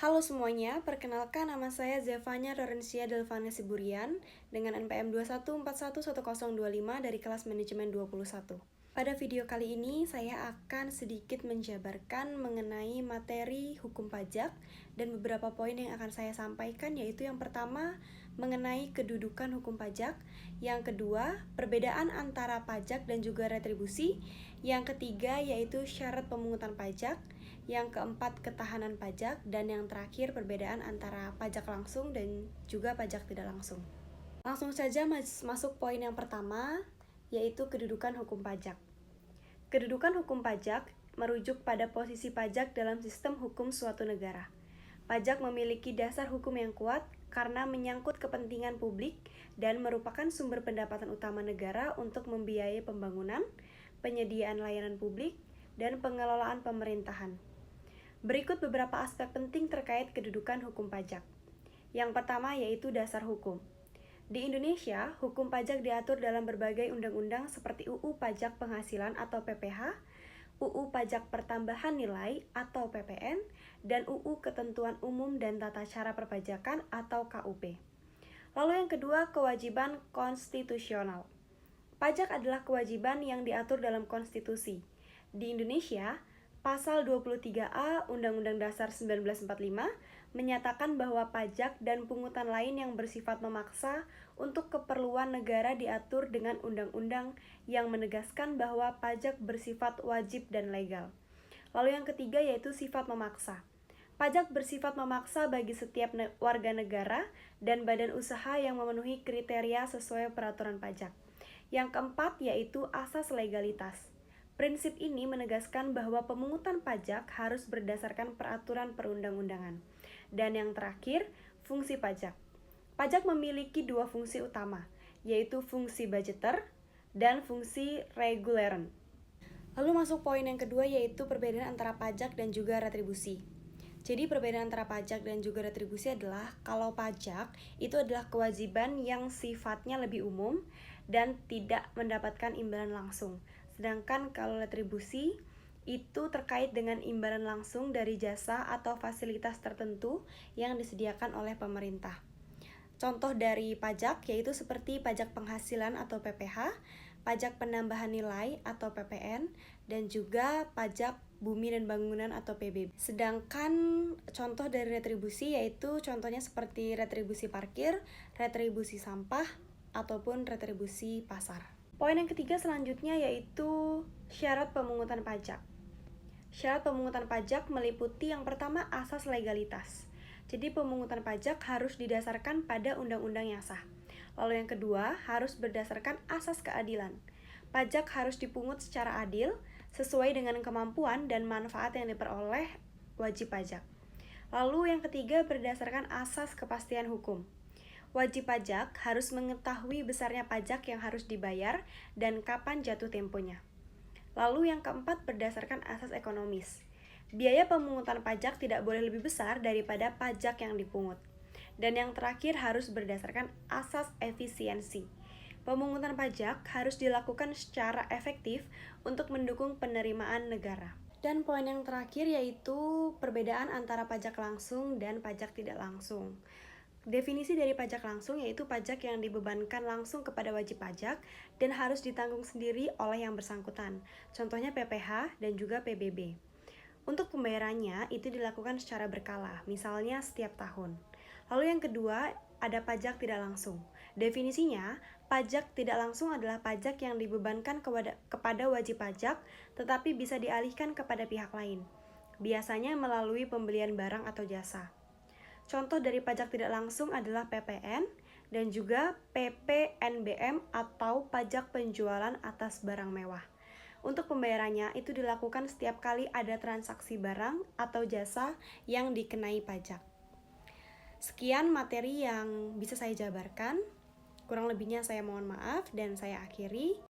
Halo semuanya, perkenalkan nama saya Zevanya Dorensia Delvana Siburian dengan NPM 21411025 dari kelas manajemen 21. Pada video kali ini saya akan sedikit menjabarkan mengenai materi hukum pajak dan beberapa poin yang akan saya sampaikan, yaitu yang pertama mengenai kedudukan hukum pajak, yang kedua perbedaan antara pajak dan juga retribusi, yang ketiga yaitu syarat pemungutan pajak, yang keempat ketahanan pajak, dan yang terakhir perbedaan antara pajak langsung dan juga pajak tidak langsung. Langsung saja masuk poin yang pertama, yaitu kedudukan hukum pajak. Kedudukan hukum pajak merujuk pada posisi pajak dalam sistem hukum suatu negara. Pajak memiliki dasar hukum yang kuat karena menyangkut kepentingan publik dan merupakan sumber pendapatan utama negara untuk membiayai pembangunan, penyediaan layanan publik, dan pengelolaan pemerintahan. Berikut beberapa aspek penting terkait kedudukan hukum pajak. Yang pertama yaitu dasar hukum. Di Indonesia, hukum pajak diatur dalam berbagai undang-undang seperti UU Pajak Penghasilan atau PPH, UU Pajak Pertambahan Nilai atau PPN, dan UU Ketentuan Umum dan Tata Cara Perpajakan atau KUP. Lalu yang kedua, kewajiban konstitusional. Pajak adalah kewajiban yang diatur dalam konstitusi. Di Indonesia, Pasal 23A Undang-Undang Dasar 1945 menyatakan bahwa pajak dan pungutan lain yang bersifat memaksa untuk keperluan negara diatur dengan undang-undang yang menegaskan bahwa pajak bersifat wajib dan legal. Lalu yang ketiga yaitu sifat memaksa. Pajak bersifat memaksa bagi setiap warga negara dan badan usaha yang memenuhi kriteria sesuai peraturan pajak. Yang keempat yaitu asas legalitas. Prinsip ini menegaskan bahwa pemungutan pajak harus berdasarkan peraturan perundang-undangan. Dan yang terakhir, fungsi pajak. Pajak memiliki dua fungsi utama, yaitu fungsi budgeter dan fungsi reguleran. Lalu masuk poin yang kedua yaitu perbedaan antara pajak dan juga retribusi. Jadi perbedaan antara pajak dan juga retribusi adalah kalau pajak itu adalah kewajiban yang sifatnya lebih umum dan tidak mendapatkan imbalan langsung. Sedangkan kalau retribusi itu terkait dengan imbalan langsung dari jasa atau fasilitas tertentu yang disediakan oleh pemerintah. Contoh dari pajak yaitu seperti pajak penghasilan atau PPH, pajak penambahan nilai atau PPN, dan juga pajak bumi dan bangunan atau PBB. Sedangkan contoh dari retribusi yaitu contohnya seperti retribusi parkir, retribusi sampah, ataupun retribusi pasar. Poin yang ketiga selanjutnya yaitu syarat pemungutan pajak. Syarat pemungutan pajak meliputi yang pertama asas legalitas. Jadi pemungutan pajak harus didasarkan pada undang-undang yang sah. Lalu yang kedua harus berdasarkan asas keadilan. Pajak harus dipungut secara adil, sesuai dengan kemampuan dan manfaat yang diperoleh wajib pajak. Lalu yang ketiga berdasarkan asas kepastian hukum. Wajib pajak harus mengetahui besarnya pajak yang harus dibayar dan kapan jatuh temponya. Lalu yang keempat berdasarkan asas ekonomis. Biaya pemungutan pajak tidak boleh lebih besar daripada pajak yang dipungut. Dan yang terakhir harus berdasarkan asas efisiensi. Pemungutan pajak harus dilakukan secara efektif untuk mendukung penerimaan negara. Dan poin yang terakhir yaitu perbedaan antara pajak langsung dan pajak tidak langsung. Definisi dari pajak langsung yaitu pajak yang dibebankan langsung kepada wajib pajak dan harus ditanggung sendiri oleh yang bersangkutan. Contohnya PPH dan juga PBB. Untuk pembayarannya itu dilakukan secara berkala, misalnya setiap tahun. Lalu yang kedua, ada pajak tidak langsung. Definisinya, pajak tidak langsung adalah pajak yang dibebankan kepada wajib pajak tetapi bisa dialihkan kepada pihak lain. Biasanya melalui pembelian barang atau jasa. Contoh dari pajak tidak langsung adalah PPN dan juga PPNBM atau pajak penjualan atas barang mewah. Untuk pembayarannya itu dilakukan setiap kali ada transaksi barang atau jasa yang dikenai pajak. Sekian materi yang bisa saya jabarkan. Kurang lebihnya saya mohon maaf dan saya akhiri.